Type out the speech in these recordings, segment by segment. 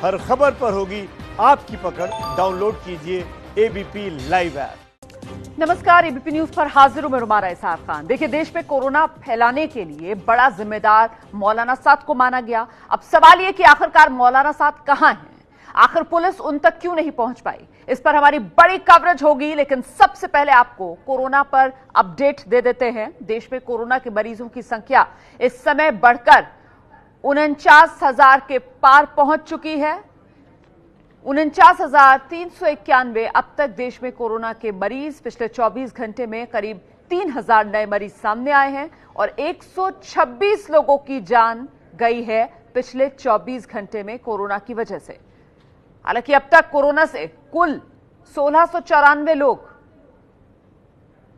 हर खबर पर होगी आपकी पकड़। डाउनलोड कीजिए एबीपी लाइव ऐप। नमस्कार, एबीपी न्यूज पर हाजिर हूं मैं रुमाना इसाक खान। देखिए, देश में कोरोना फैलाने के लिए बड़ा जिम्मेदार मौलाना साद को माना गया। अब सवाल यह कि आखिरकार मौलाना साद कहां हैं? आखिर पुलिस उन तक क्यों नहीं पहुंच पाई? इस पर हमारी बड़ी कवरेज होगी, लेकिन सबसे पहले आपको कोरोना पर अपडेट दे देते हैं। देश में कोरोना के मरीजों की संख्या इस समय बढ़कर 49,000 के पार पहुंच चुकी है। 49,391 अब तक देश में कोरोना के मरीज। पिछले 24 घंटे में करीब 3,000 नए मरीज सामने आए हैं और 126 लोगों की जान गई है पिछले 24 घंटे में कोरोना की वजह से। हालांकि अब तक कोरोना से कुल 1,694 लोग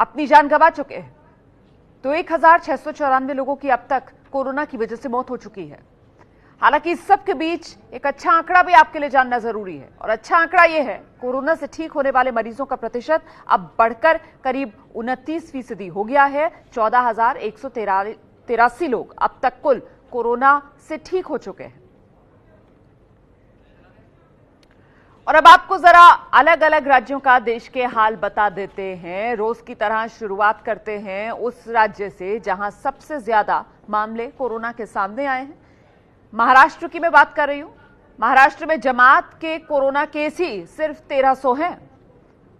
अपनी जान गंवा चुके हैं, तो 1,694 लोगों की अब तक कोरोना की वजह से मौत हो चुकी है। हालांकि इस सब के बीच एक अच्छा आंकड़ा भी आपके लिए जानना जरूरी है, और अच्छा आंकड़ा यह है, कोरोना से ठीक होने वाले मरीजों का प्रतिशत अब बढ़कर करीब 29% हो गया है। 14,183 लोग अब तक कुल कोरोना से ठीक हो चुके हैं। और अब आपको जरा अलग अलग राज्यों का देश के हाल बता देते हैं। रोज की तरह शुरुआत करते हैं उस राज्य से जहां सबसे ज्यादा मामले कोरोना के सामने आए हैं। महाराष्ट्र की मैं बात कर रही हूं। महाराष्ट्र में जमात के कोरोना केस ही सिर्फ 1,300 हैं,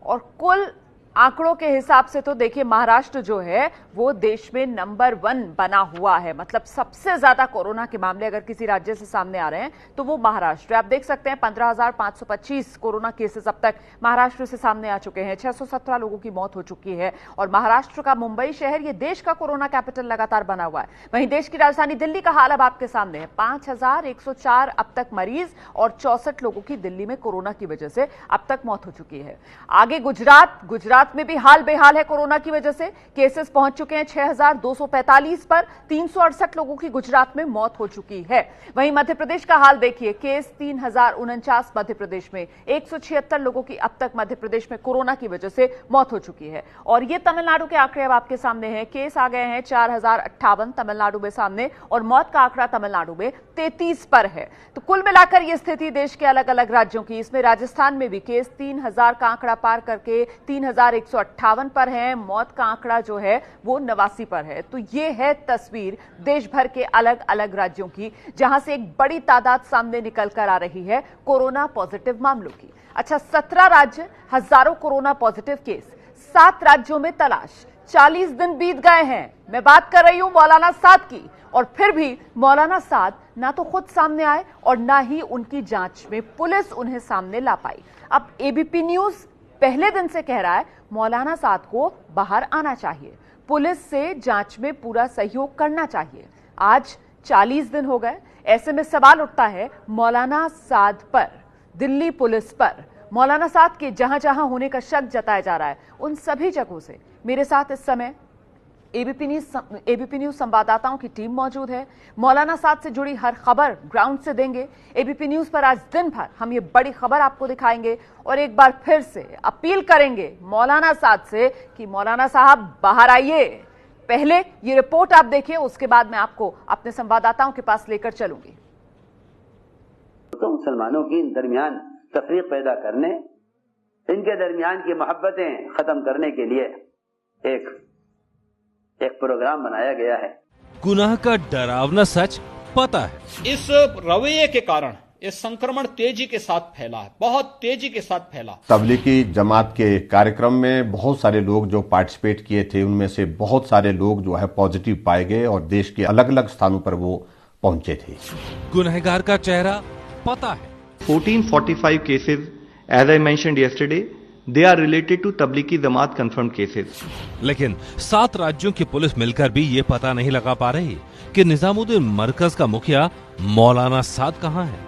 और कुल आंकड़ों के हिसाब से तो देखिए, महाराष्ट्र जो है वो देश में नंबर 1 बना हुआ है। मतलब सबसे ज्यादा कोरोना के मामले अगर किसी राज्य से सामने आ रहे हैं तो वो महाराष्ट्र। आप देख सकते हैं 15,525 कोरोना केसेस अब तक महाराष्ट्र से सामने आ चुके हैं। 617 लोगों की मौत हो चुकी है। और महाराष्ट्र का मुंबई शहर ये देश का कोरोना कैपिटल लगातार बना हुआ है। वहीं देश की राजधानी दिल्ली का हाल अब आपके सामने है। 5,104 अब तक मरीज और 64 लोगों की दिल्ली में कोरोना की वजह से अब तक मौत हो चुकी है। आगे गुजरात में भी हाल बेहाल है। कोरोना की वजह से केसेस पहुंच चुके हैं 6,245 पर। 368 लोगों की गुजरात में मौत हो चुकी है। वहीं मध्य प्रदेश का हाल देखिए, केस 3,049 मध्य प्रदेश में। 176 लोगों की अब तक मध्य प्रदेश में कोरोना की वजह से मौत हो चुकी है। और ये तमिलनाडु के आंकड़े अब आपके सामने हैं। केस आ गए हैं 4,058 तमिलनाडु में सामने, और मौत का आंकड़ा तमिलनाडु में 33 पर है। तो कुल मिलाकर यह स्थिति देश के अलग अलग राज्यों की। इसमें राजस्थान में भी केस 3,000 का आंकड़ा पार करके 3,158 पर है। मौत का आंकड़ा जो है वो 89 पर है। तो ये है तस्वीर देश भर के अलग अलग राज्यों की, जहां से एक बड़ी तादाद सामने निकल कर आ रही है कोरोना पॉजिटिव मामलों की। अच्छा, 17 राज्य, हजारों कोरोना पॉजिटिव केस, 7 राज्यों में तलाश। 40 दिन बीत गए हैं। मैं बात कर रही हूं मौलाना साद की, और फिर भी मौलाना साद ना तो खुद सामने आए और ना ही उनकी जांच में पुलिस उन्हें सामने ला पाई। अब एबीपी न्यूज पहले दिन से कह रहा है मौलाना साद को बाहर आना चाहिए, पुलिस से जांच में पूरा सहयोग करना चाहिए। आज 40 दिन हो गए। ऐसे में सवाल उठता है मौलाना साद पर, दिल्ली पुलिस पर, मौलाना साद के जहां जहां होने का शक जताया जा रहा है, उन सभी जगहों से मेरे साथ इस समय एबीपी न्यूज संवाददाताओं की टीम मौजूद है। मौलाना साद से जुड़ी हर खबर ग्राउंड से देंगे। एबीपी न्यूज पर आज दिन भर हम ये बड़ी खबर आपको दिखाएंगे, और एक बार फिर से अपील करेंगे मौलाना साद से कि मौलाना साहब बाहर आइए। पहले ये रिपोर्ट आप देखिए, उसके बाद मैं आपको अपने संवाददाताओं के पास लेकर चलूंगी। तो मुसलमानों के दरमियान तफरीक पैदा करने, इनके दरमियान की मोहब्बतें खत्म करने के लिए एक प्रोग्राम बनाया गया है। गुनाह का डरावना सच पता है। इस रवैये के कारण इस संक्रमण तेजी के साथ फैला है, बहुत तेजी के साथ फैला। तबलीगी जमात के कार्यक्रम में बहुत सारे लोग जो पार्टिसिपेट किए थे, उनमें से बहुत सारे लोग जो है पॉजिटिव पाए गए और देश के अलग अलग स्थानों पर वो पहुंचे थे। गुनहगार का चेहरा पता है। 1445 cases, as I mentioned yesterday, they are related to Tablighi Jamaat confirmed cases. लेकिन 7 राज्यों की पुलिस मिलकर भी ये पता नहीं लगा पा रही कि निजामुद्दीन मरकज का मुखिया मौलाना साद कहां है।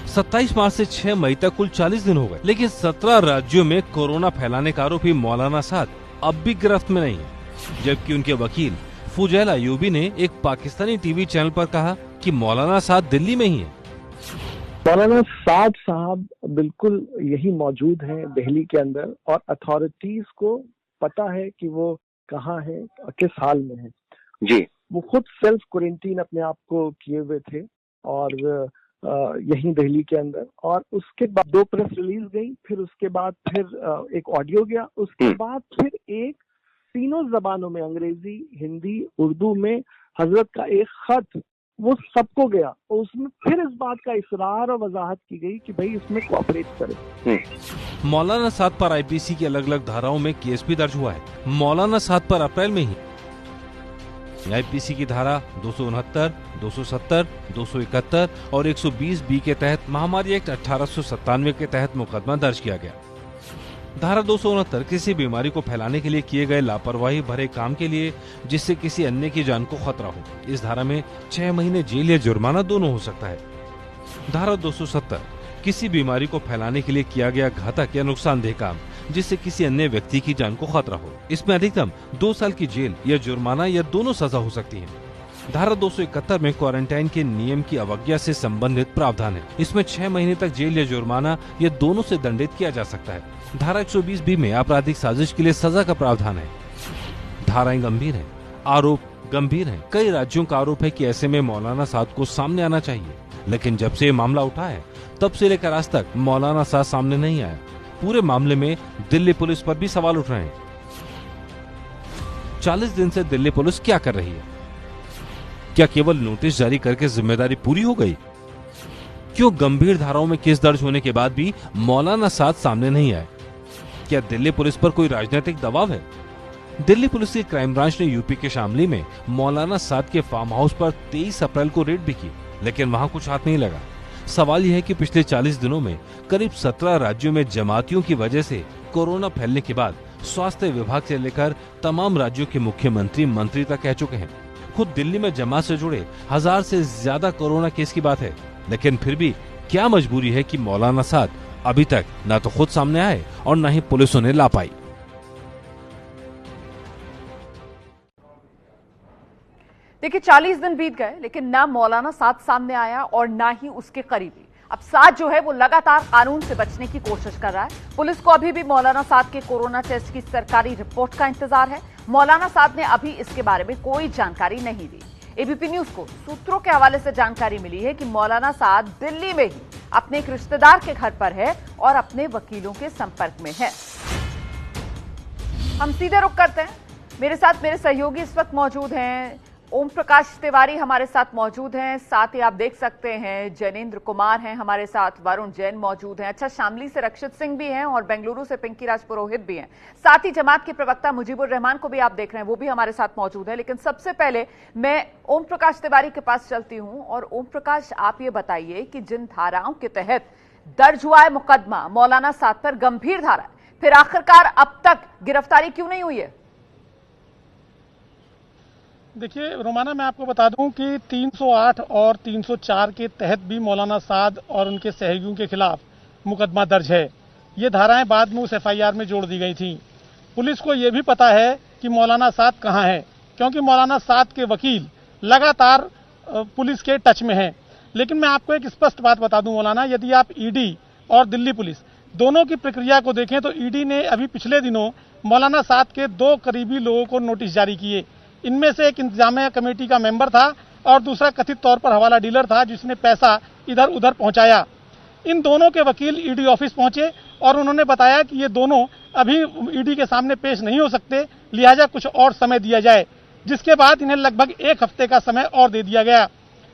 27 मार्च से 6 मई तक कुल 40 दिन हो गए, लेकिन 17 राज्यों में कोरोना फैलाने का आरोपी मौलाना साद अब भी गिरफ्त में नहीं है। जबकि उनके वकील फुजैल अयूबी ने एक पाकिस्तानी टीवी चैनल पर कहा कि मौलाना साद दिल्ली में ही है। मौलाना साद साहब बिल्कुल यही मौजूद हैं दिल्ली के अंदर, और अथॉरिटीज को पता है कि वो कहाँ है, किस हाल में है। जी, वो खुद सेल्फ क्वारंटीन अपने आप को किए हुए थे, और यहीं दिल्ली के अंदर। और उसके बाद 2 प्रेस रिलीज गई, फिर उसके बाद फिर एक ऑडियो गया, उसके बाद फिर एक तीनों जबानों में, अंग्रेजी, हिंदी, उर्दू में हजरत का एक खत वो सबको गया, और उसमें फिर इस बात का इसरार और वजाहत की गई कि भाई इसमें कोऑपरेट करें। मौलाना साद पर आईपीसी की अलग अलग धाराओं में केस भी दर्ज हुआ है। मौलाना साद पर अप्रैल में ही आईपीसी की धारा 269, 270, 271 और 120 बी के तहत महामारी एक्ट 1897 के तहत मुकदमा दर्ज किया गया। धारा 269 किसी बीमारी को फैलाने के लिए किए गए लापरवाही भरे काम के लिए जिससे किसी अन्य की जान को खतरा हो। इस धारा में 6 महीने जेल या जुर्माना दोनों हो सकता है। धारा 270 किसी बीमारी को फैलाने के लिए किया गया घातक या नुकसानदेह काम जिससे किसी अन्य व्यक्ति की जान को खतरा हो। इसमें अधिकतम 2 साल की जेल या जुर्माना या दोनों सजा हो सकती है। धारा 271 में क्वारंटाइन के नियम की अवज्ञा से संबंधित प्रावधान है। इसमें 6 महीने तक जेल या जुर्माना या दोनों से दंडित किया जा सकता है। धारा 120 बी में आपराधिक साजिश के लिए सजा का प्रावधान है। धाराएं गंभीर हैं, आरोप गंभीर हैं। कई राज्यों का आरोप है कि ऐसे में मौलाना साद को सामने आना चाहिए, लेकिन जब से ये मामला उठा है तब से लेकर आज तक मौलाना साद सामने नहीं आया। पूरे मामले में दिल्ली पुलिस पर भी सवाल उठ रहे हैं। 40 दिन से दिल्ली पुलिस क्या कर रही है? क्या केवल नोटिस जारी करके जिम्मेदारी पूरी हो गई? क्यों गंभीर धाराओं में केस दर्ज होने के बाद भी मौलाना साद सामने नहीं आए? क्या दिल्ली पुलिस पर कोई राजनीतिक दबाव है? दिल्ली पुलिस की क्राइम ब्रांच ने यूपी के शामली में मौलाना साद के फार्म हाउस पर 23 अप्रैल को रेड भी की, लेकिन वहां कुछ हाथ नहीं लगा। सवाल यह है कि पिछले 40 दिनों में करीब 17 राज्यों में जमातियों की वजह से कोरोना फैलने के बाद स्वास्थ्य विभाग से लेकर तमाम राज्यों के मुख्यमंत्री, मंत्री तक कह चुके हैं। खुद दिल्ली में जमात से जुड़े 1000 से ज्यादा कोरोना केस की बात है, लेकिन फिर भी क्या मजबूरी है कि मौलाना साद अभी तक न तो खुद सामने आए और न ही पुलिस उन्हें ला पाई। देखिए 40 दिन बीत गए लेकिन ना मौलाना साद सामने आया और ना ही उसके करीबी। अब साद जो है वो लगातार कानून से बचने की कोशिश कर रहा है। पुलिस को अभी भी मौलाना साद के कोरोना टेस्ट की सरकारी रिपोर्ट का इंतजार है। मौलाना साद ने अभी इसके बारे में कोई जानकारी नहीं दी। एबीपी न्यूज को सूत्रों के हवाले से जानकारी मिली है कि मौलाना साद दिल्ली में ही अपने एक रिश्तेदार के घर पर है और अपने वकीलों के संपर्क में है। हम सीधे रुख करते हैं। मेरे साथ मेरे सहयोगी इस वक्त मौजूद हैं। ओम प्रकाश तिवारी हमारे साथ मौजूद हैं, साथ ही आप देख सकते हैं जैनेन्द्र कुमार हैं हमारे साथ, वरुण जैन मौजूद हैं, अच्छा शामली से रक्षित सिंह भी हैं और बेंगलुरु से पिंकी राज पुरोहित भी हैं। साथ ही जमात के प्रवक्ता मुजीबुर रहमान को भी आप देख रहे हैं, वो भी हमारे साथ मौजूद है। लेकिन सबसे पहले मैं ओम प्रकाश तिवारी के पास चलती हूं। और ओम प्रकाश, आप ये बताइए कि जिन धाराओं के तहत दर्ज हुआ है मुकदमा मौलाना साद पर, गंभीर धारा, फिर आखिरकार अब तक गिरफ्तारी क्यों नहीं हुई है? देखिए रोमाना, मैं आपको बता दूं कि 308 और 304 के तहत भी मौलाना साद और उनके सहयोगियों के खिलाफ मुकदमा दर्ज है। ये धाराएं बाद में उस एफआईआर में जोड़ दी गई थी। पुलिस को यह भी पता है कि मौलाना साद कहां है, क्योंकि मौलाना साद के वकील लगातार पुलिस के टच में हैं। लेकिन मैं आपको एक स्पष्ट बात बता दूं मौलाना, यदि आप ईडी और दिल्ली पुलिस दोनों की प्रक्रिया को देखें तो ईडी ने अभी पिछले दिनों मौलाना साद के 2 करीबी लोगों को नोटिस जारी किए। इनमें से एक इंतजामिया कमेटी का मेंबर था और दूसरा कथित तौर पर हवाला डीलर था जिसने पैसा इधर उधर पहुंचाया। इन दोनों के वकील ईडी ऑफिस पहुंचे और उन्होंने बताया कि ये दोनों अभी ईडी के सामने पेश नहीं हो सकते, लिहाजा कुछ और समय दिया जाए, जिसके बाद इन्हें लगभग 1 हफ्ते का समय और दे दिया गया।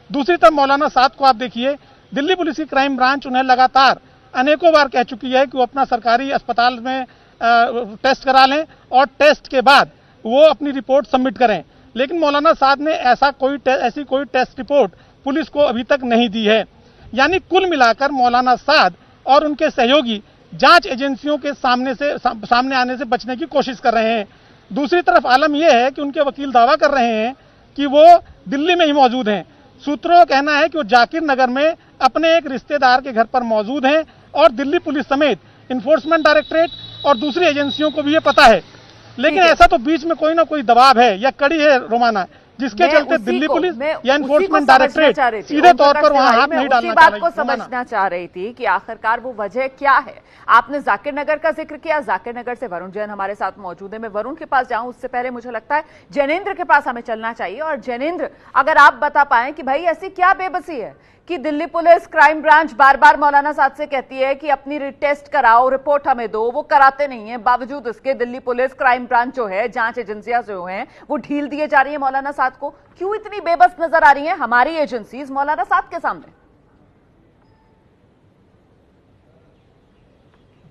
दूसरी तरफ मौलाना साद को आप देखिए, दिल्ली पुलिस की क्राइम ब्रांच उन्हें लगातार अनेकों बार कह चुकी है कि वो अपना सरकारी अस्पताल में टेस्ट करा लें और टेस्ट के बाद वो अपनी रिपोर्ट सबमिट करें। लेकिन मौलाना साद ने ऐसी कोई टेस्ट रिपोर्ट पुलिस को अभी तक नहीं दी है। यानी कुल मिलाकर मौलाना साद और उनके सहयोगी जांच एजेंसियों के सामने आने से बचने की कोशिश कर रहे हैं। दूसरी तरफ आलम यह है कि उनके वकील दावा कर रहे हैं कि वो दिल्ली में ही मौजूद हैं। सूत्रों का कहना है कि वो जाकिर नगर में अपने एक रिश्तेदार के घर पर मौजूद हैं और दिल्ली पुलिस समेत इन्फोर्समेंट डायरेक्टरेट और दूसरी एजेंसियों को भी ये पता है। लेकिन ऐसा तो बीच में कोई ना कोई दबाव है या कड़ी है रोमाना, जिसके चलते दिल्ली पुलिस या इन्फोर्समेंट डायरेक्टरेट सीधे तौर पर वहां हाथ नहीं डालना चाह रही। बात को समझना चाह रही थी कि आखिरकार वो वजह क्या है। आपने जाकिर नगर का जिक्र किया, जाकिर नगर से वरुण जैन हमारे साथ मौजूद है। मैं वरुण के पास जाऊं उससे पहले मुझे लगता है जैनेन्द्र के पास हमें चलना चाहिए। और जैनेन्द्र, अगर आप बता पाएं कि भाई ऐसी क्या बेबसी है कि दिल्ली पुलिस क्राइम ब्रांच बार बार मौलाना साद से कहती है कि अपनी टेस्ट कराओ, रिपोर्ट हमें दो, वो कराते नहीं है। बावजूद इसके दिल्ली पुलिस क्राइम ब्रांच जो है, जांच एजेंसियां जो हैं, वो ढील दिए जा रही है मौलाना साद को। क्यों इतनी बेबस नजर आ रही है हमारी एजेंसीज मौलाना साद के सामने?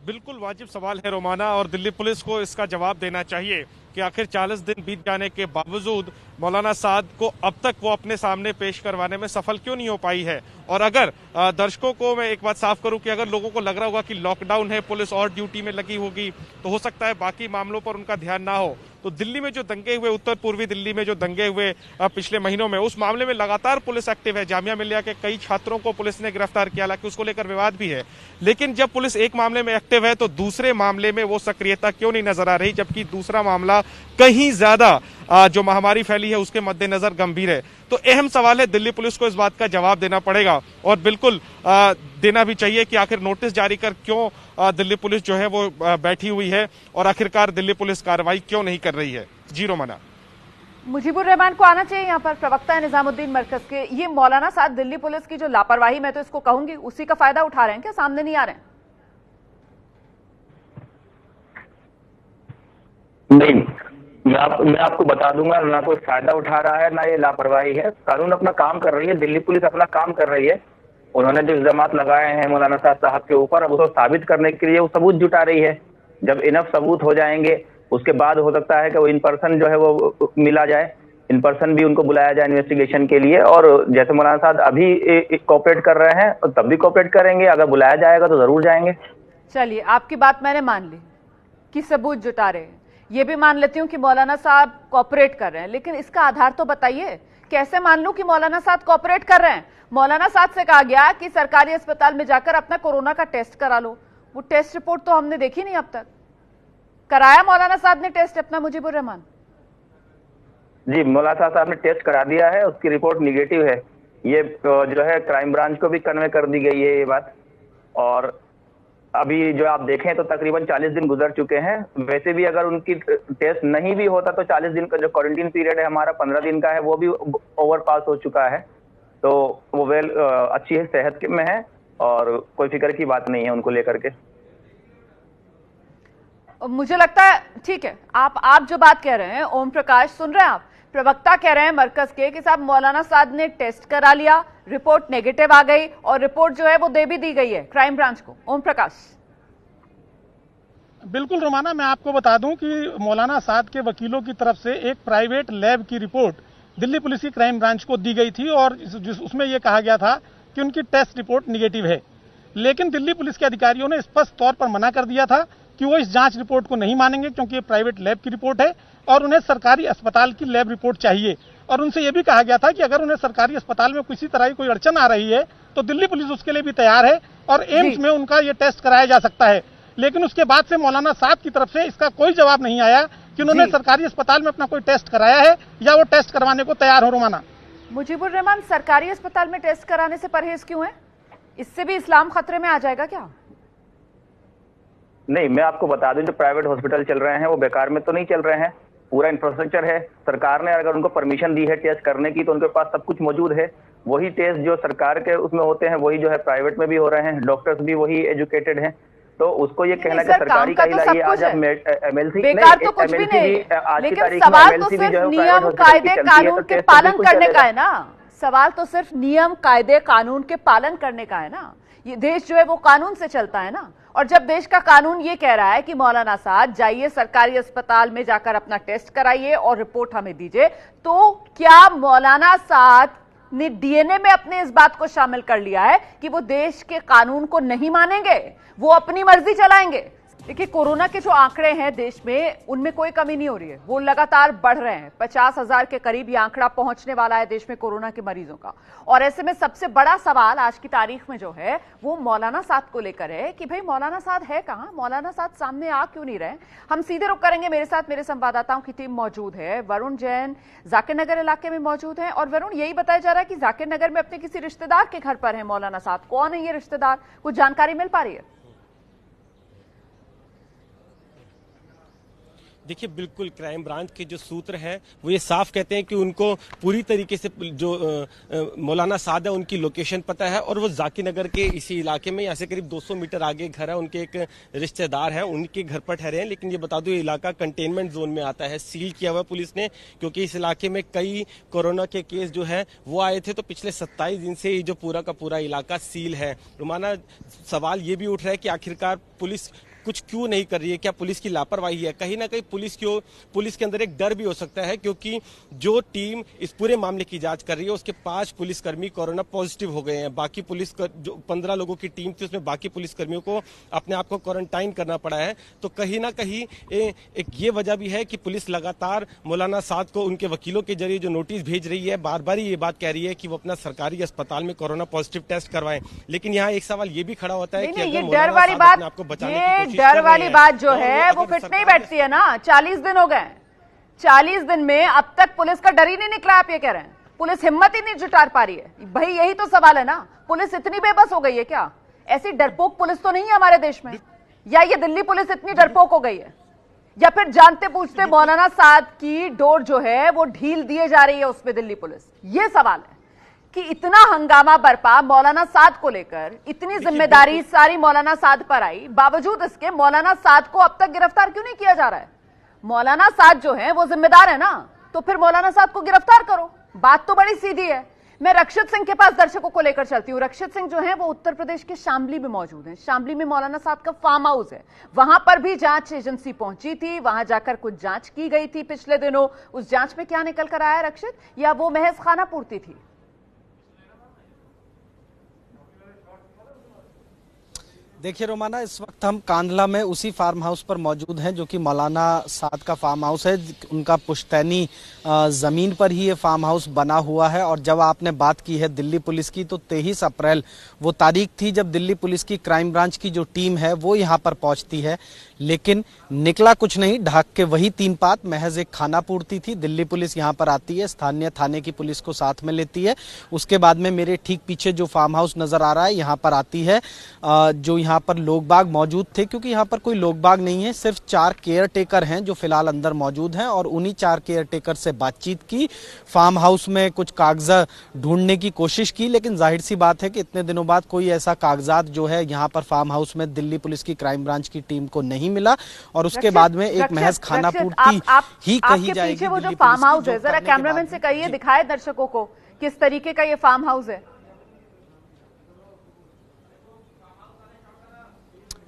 बिल्कुल वाजिब सवाल है रोमाना, और दिल्ली पुलिस को इसका जवाब देना चाहिए कि आखिर 40 दिन बीत जाने के बावजूद मौलाना साद को अब तक वो अपने सामने पेश करवाने में सफल क्यों नहीं हो पाई है। और अगर दर्शकों को मैं एक बात साफ करूं कि अगर लोगों को लग रहा होगा कि लॉकडाउन है, पुलिस और ड्यूटी में लगी होगी, तो हो सकता है बाकी मामलों पर उनका ध्यान ना हो। तो दिल्ली में जो दंगे हुए, उत्तर पूर्वी दिल्ली में जो दंगे हुए पिछले महीनों में, उस मामले में लगातार पुलिस एक्टिव है। जामिया मिलिया के कई छात्रों को पुलिस ने गिरफ्तार किया, हालांकि उसको लेकर विवाद भी है। लेकिन जब पुलिस एक मामले में एक्टिव है तो दूसरे मामले में वो सक्रियता क्यों नहीं नजर आ रही, जबकि दूसरा मामला कहीं ज्यादा जो महामारी फैली है उसके मद्देनजर गंभीर है। तो अहम सवाल है, दिल्ली पुलिस को इस बात का जवाब देना पड़ेगा, और बिल्कुल देना भी चाहिए कि आखिर नोटिस जारी कर क्यों दिल्ली पुलिस जो है वो बैठी हुई है, और आखिरकार दिल्ली पुलिस कार्रवाई क्यों नहीं कर रही है। जी रोमाना। मुजीबुर रहमान को आना चाहिए यहाँ पर, प्रवक्ता है निजामुद्दीन मरकज के। ये मौलाना साद दिल्ली पुलिस की जो लापरवाही, मैं तो इसको कहूंगी, उसी का फायदा उठा रहे हैं क्या, सामने नहीं आ रहे हैं? नहीं, मैं आपको बता दूंगा, ना कोई फायदा उठा रहा है, ना ये लापरवाही है। कानून अपना काम कर रही है, दिल्ली पुलिस अपना काम कर रही है। उन्होंने जो इल्जामात लगाए हैं मौलाना साद साहब के ऊपर, अब उसको साबित करने के लिए वो सबूत जुटा रही है। जब इनफ सबूत हो जाएंगे उसके बाद हो सकता है कि वो इन पर्सन जो है वो मिला जाए, इन पर्सन भी उनको बुलाया जाए इन्वेस्टिगेशन के लिए। और जैसे मौलाना साद अभी कोऑपरेट कर रहे हैं, तब भी कोऑपरेट करेंगे, अगर बुलाया जाएगा तो जरूर जाएंगे। चलिए, आपकी बात मैंने मान ली कि सबूत जुटा रहे हैं, ये भी मान लेती हूं कि मौलाना साहब कोऑपरेट कर रहे हैं, लेकिन इसका आधार तो बताइए। कैसे मान लूं कि मौलाना साहब कोऑपरेट कर रहे हैं? मौलाना साहब से कहा गया कि सरकारी अस्पताल में जाकर अपना कोरोना का टेस्ट करा लो, वो टेस्ट रिपोर्ट तो हमने देखी नहीं अब तक। कराया मौलाना साहब ने टेस्ट अपना, मुजीबुर रहमान? जी, मौलाना साहब ने टेस्ट करा दिया है, उसकी रिपोर्ट निगेटिव है। ये जो है क्राइम ब्रांच को भी कन्वे कर दी गई है ये बात। और अभी जो आप देखें तो तकरीबन 40 दिन गुजर चुके हैं। वैसे भी अगर उनकी टेस्ट नहीं भी होता तो 40 दिन का जो क्वारंटीन पीरियड है हमारा 15 दिन का है, वो भी ओवर पास हो चुका है। तो वो अच्छी है, सेहत में है, और कोई फिक्र की बात नहीं है उनको लेकर के। मुझे लगता है ठीक है, आप जो बात कह रहे हैं, ओम प्रकाश सुन रहे हैं आप? प्रवक्ता कह रहे हैं मरकज के कि साहब मौलाना साद ने टेस्ट करा लिया, रिपोर्ट नेगेटिव आ गई, और रिपोर्ट जो है वो दे भी दी गई है क्राइम ब्रांच को। ओम प्रकाश। बिल्कुल रोमाना, मैं आपको बता दूं कि मौलाना साद के वकीलों की तरफ से एक प्राइवेट लैब की रिपोर्ट दिल्ली पुलिस की क्राइम ब्रांच को दी गई थी, और उसमें यह कहा गया था कि उनकी टेस्ट रिपोर्ट निगेटिव है। लेकिन दिल्ली पुलिस के अधिकारियों ने स्पष्ट तौर पर मना कर दिया था कि वो इस जांच रिपोर्ट को नहीं मानेंगे, क्योंकि ये प्राइवेट लैब की रिपोर्ट है और उन्हें सरकारी अस्पताल की लैब रिपोर्ट चाहिए। और उनसे यह भी कहा गया था कि अगर उन्हें सरकारी अस्पताल में किसी तरह की कोई अड़चन आ रही है तो दिल्ली पुलिस उसके लिए भी तैयार है, और एम्स में उनका ये टेस्ट कराया जा सकता है। लेकिन उसके बाद से मौलाना साद की तरफ से इसका कोई जवाब नहीं आया कि उन्होंने सरकारी अस्पताल में अपना कोई टेस्ट कराया है या वो टेस्ट करवाने को तैयार हो। रोमाना। मुजीबुर रहमान, सरकारी अस्पताल में टेस्ट कराने से परहेज क्यों है? इससे भी इस्लाम खतरे में आ जाएगा क्या? नहीं, मैं आपको बता दूं, जो प्राइवेट हॉस्पिटल चल रहे हैं वो बेकार में तो नहीं चल रहे हैं। पूरा इंफ्रास्ट्रक्चर है, सरकार ने अगर उनको परमिशन दी है टेस्ट करने की तो उनके पास सब कुछ मौजूद है। वही टेस्ट जो सरकार के उसमें होते हैं वही जो है प्राइवेट में भी हो रहे हैं, डॉक्टर्स भी वही एजुकेटेड हैं। तो उसको ये कहना कि सरकारी का इलाज है, आज एमएलसी बेकार तो कुछ भी नहीं, लेकिन सवाल तो सिर्फ नियम कायदे कानून के पालन करने का है ना। सवाल तो सिर्फ नियम कायदे कानून के पालन करने का है ना। ये देश जो है वो कानून से चलता है ना, और जब देश का कानून ये कह रहा है कि मौलाना साद जाइए सरकारी अस्पताल में जाकर अपना टेस्ट कराइए और रिपोर्ट हमें दीजिए, तो क्या मौलाना साद ने डीएनए में अपने इस बात को शामिल कर लिया है कि वो देश के कानून को नहीं मानेंगे, वो अपनी मर्जी चलाएंगे? देखिए, कोरोना के जो आंकड़े हैं देश में, उनमें कोई कमी नहीं हो रही है, वो लगातार बढ़ रहे हैं। 50,000 के करीब ये आंकड़ा पहुंचने वाला है देश में कोरोना के मरीजों का। और ऐसे में सबसे बड़ा सवाल आज की तारीख में जो है वो मौलाना साद को लेकर है कि भाई मौलाना साद है कहां, मौलाना साद सामने आ क्यों नहीं रहे। हम सीधे रुक करेंगे, मेरे साथ मेरे संवाददाताओं की टीम मौजूद है। वरुण जैन जाकिर नगर इलाके में मौजूद है, और वरुण, यही बताया जा रहा है कि जाकिर नगर में अपने किसी रिश्तेदार के घर पर है मौलाना साद। कौन है ये रिश्तेदार, कुछ जानकारी मिल पा रही है? देखिए, बिल्कुल क्राइम ब्रांच के जो सूत्र हैं वो ये साफ कहते हैं कि उनको पूरी तरीके से जो मौलाना साद है उनकी लोकेशन पता है और वो जाकिर नगर के इसी इलाके में, यहाँ से करीब 200 मीटर आगे घर है, उनके एक रिश्तेदार है, उनके घर पर ठहरे हैं। लेकिन ये बता दूं, ये इलाका कंटेनमेंट जोन में आता है, सील किया हुआ पुलिस ने, क्योंकि इस इलाके में कई कोरोना के केस जो है वो आए थे। तो पिछले 27 दिन से ये जो पूरा का पूरा इलाका सील है। रुमाना, सवाल ये भी उठ रहा है कि आखिरकार पुलिस कुछ क्यों नहीं कर रही है? क्या पुलिस की लापरवाही है? कहीं ना कहीं पुलिस के अंदर एक डर भी हो सकता है, क्योंकि जो टीम इस पूरे मामले की जांच कर रही है उसके 5 पुलिसकर्मी कोरोना पॉजिटिव हो गए हैं। बाकी जो 15 लोगों की टीम थी उसमें बाकी पुलिसकर्मियों को अपने आप को क्वारंटाइन करना पड़ा है। तो कहीं ना कहीं एक ये वजह भी है कि पुलिस लगातार मौलाना साद को उनके वकीलों के जरिए जो नोटिस भेज रही है, बार बार ये बात कह रही है कि वो अपना सरकारी अस्पताल में कोरोना पॉजिटिव टेस्ट करवाएं। लेकिन यहाँ एक सवाल ये भी खड़ा होता है कि अगर डर वाली बात, आपको बचाने की डर वाली बात जो है वो फिट नहीं बैठती है ना। 40 दिन हो गए, 40 दिन में अब तक पुलिस का डर ही नहीं निकला। आप ये कह रहे हैं पुलिस हिम्मत ही नहीं जुटा पा रही है। भाई यही तो सवाल है ना, पुलिस इतनी बेबस हो गई है क्या? ऐसी डरपोक पुलिस तो नहीं है हमारे देश में, या ये दिल्ली पुलिस इतनी डरपोक हो गई है, या फिर जानते पूछते मौलाना साद की डोर जो है वो ढील दिए जा रही है उसमें दिल्ली पुलिस? ये सवाल है कि इतना हंगामा बरपा मौलाना साद को लेकर, इतनी जिम्मेदारी सारी मौलाना साद पर आई, बावजूद इसके मौलाना साद को अब तक गिरफ्तार क्यों नहीं किया जा रहा है? मौलाना साद जो है वो जिम्मेदार है ना, तो फिर मौलाना साद को गिरफ्तार करो। बात तो बड़ी सीधी है। मैं रक्षित सिंह के पास दर्शकों को लेकर चलती हूँ। रक्षित सिंह जो है वो उत्तर प्रदेश के शामली में मौजूद हैं। शामली में मौलाना साद का फार्म हाउस है, वहां पर भी जांच एजेंसी पहुंची थी, वहां जाकर कुछ जांच की गई थी पिछले दिनों। उस जांच में क्या निकल कर आया रक्षित, या वो महज खाना पूर्ति थी? देखिए रोमाना, इस वक्त हम कांधला में उसी फार्म हाउस पर मौजूद हैं जो कि मौलाना साद का फार्म हाउस है। उनका पुश्तैनी ज़मीन पर ही ये फार्म हाउस बना हुआ है। और जब आपने बात की है दिल्ली पुलिस की, तो 23 अप्रैल वो तारीख थी जब दिल्ली पुलिस की क्राइम ब्रांच की जो टीम है वो यहाँ पर पहुँचती है, लेकिन निकला कुछ नहीं, ढाक के वही 3 पात, महज एक खाना पूर्ति थी। दिल्ली पुलिस यहाँ पर आती है, स्थानीय थाने की पुलिस को साथ में लेती है। उसके बाद में मेरे ठीक पीछे जो फार्म हाउस नजर आ रहा है, यहाँ पर आती है। जो यहाँ पर लोग बाग मौजूद थे, क्योंकि यहाँ पर कोई लोग बाग नहीं है, सिर्फ 4 केयर टेकर हैं जो फिलहाल अंदर मौजूद हैं, और उन्हीं 4 केयर टेकर से बातचीत की। फार्म हाउस में कुछ कागजात ढूंढने की कोशिश की, लेकिन जाहिर सी बात है कि इतने दिनों बाद कोई ऐसा कागजात जो है यहाँ पर फार्म हाउस में दिल्ली पुलिस की क्राइम ब्रांच की टीम को नहीं मिला। और उसके बाद में एक महज खाना पूर्ति ही कही जाएगी। वो जो फार्म हाउस है, जरा कैमरामैन से कहिए, दिखाए दर्शकों को किस तरीके का ये फार्म हाउस है।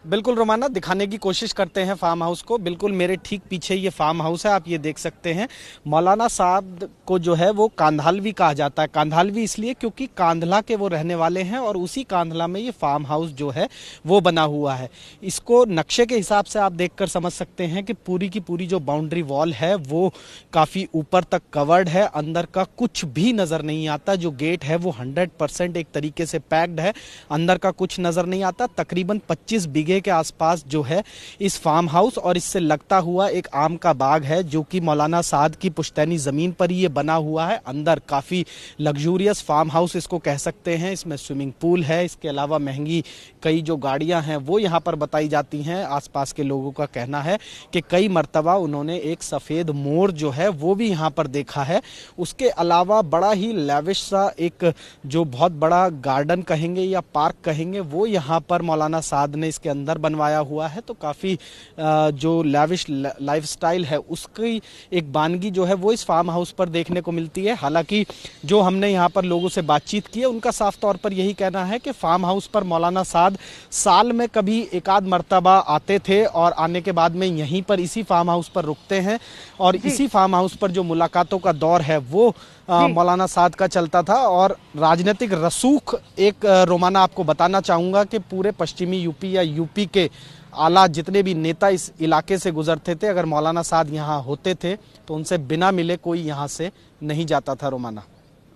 बिल्कुल रोमाना, दिखाने की कोशिश करते हैं फार्म हाउस को। बिल्कुल मेरे ठीक पीछे ये फार्म हाउस है, आप ये देख सकते हैं। मौलाना साद को जो है वो कांधालवी कहा जाता है। कांधालवी इसलिए क्योंकि कांधला के वो रहने वाले हैं, और उसी कांधला में ये फार्म हाउस जो है वो बना हुआ है। इसको नक्शे के हिसाब से आप देखकर समझ सकते हैं कि पूरी की पूरी जो बाउंड्री वॉल है वो काफ़ी ऊपर तक कवर्ड है, अंदर का कुछ भी नज़र नहीं आता। जो गेट है वो 100% एक तरीके से पैक्ड है, अंदर का कुछ नज़र नहीं आता। तकरीबन 25 बीघे के आसपास जो है इस फार्म हाउस और इससे लगता हुआ एक आम का बाग है, जो कि मौलाना साद की पुश्तैनी जमीन पर ही ये बना हुआ है। अंदर काफी लग्जूरियस फार्म हाउस इसको कह सकते हैं। इसमें स्विमिंग पूल है, इसके अलावा महंगी कई जो गाड़ियां हैं वो यहाँ पर बताई जाती हैं। आसपास के लोगों का कहना है कि कई मर्तबा उन्होंने एक सफेद मोर जो है वो भी यहाँ पर देखा है। उसके अलावा बड़ा ही लैविश सा एक जो बहुत बड़ा गार्डन कहेंगे या पार्क कहेंगे वो यहाँ पर मौलाना साद ने इसके अंदर बनवाया हुआ है। तो काफ़ी जो लैविश लाइफस्टाइल है उसकी एक बानगी जो है वो इस फार्म हाउस पर देखने को मिलती है। हालांकि जो हमने यहाँ पर लोगों से बातचीत की है उनका साफ तौर पर यही कहना है कि फार्म हाउस पर मौलाना साद साल में कभी एक आध मर्तबा आते थे और आने के बाद में यहीं पर इसी फार्म हाउस पर रुकते हैं, और इसी फार्म हाउस पर जो मुलाकातों का दौर है वो मौलाना साद का चलता था। और राजनीतिक रसूख एक रोमाना आपको बताना चाहूँगा कि पूरे पश्चिमी यूपी या यूपी के आला जितने भी नेता इस इलाके से गुजरते थे, अगर मौलाना साद यहाँ होते थे तो उनसे बिना मिले कोई यहाँ से नहीं जाता था। रोमाना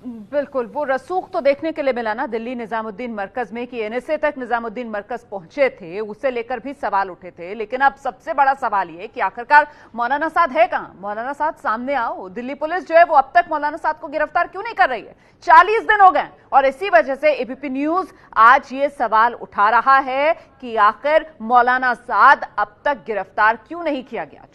बिल्कुल, वो रसूख तो देखने के लिए मिला ना दिल्ली निजामुद्दीन मरकज में कि एनएसए तक निजामुद्दीन मरकज पहुंचे थे, उसे लेकर भी सवाल उठे थे। लेकिन अब सबसे बड़ा सवाल ये कि आखिरकार मौलाना साद है कहां? मौलाना साद सामने आओ। दिल्ली पुलिस जो है वो अब तक मौलाना साद को गिरफ्तार क्यों नहीं कर रही है? 40 दिन हो गए, और इसी वजह से एबीपी न्यूज आज ये सवाल उठा रहा है कि आखिर मौलाना साद अब तक गिरफ्तार क्यों नहीं किया गया।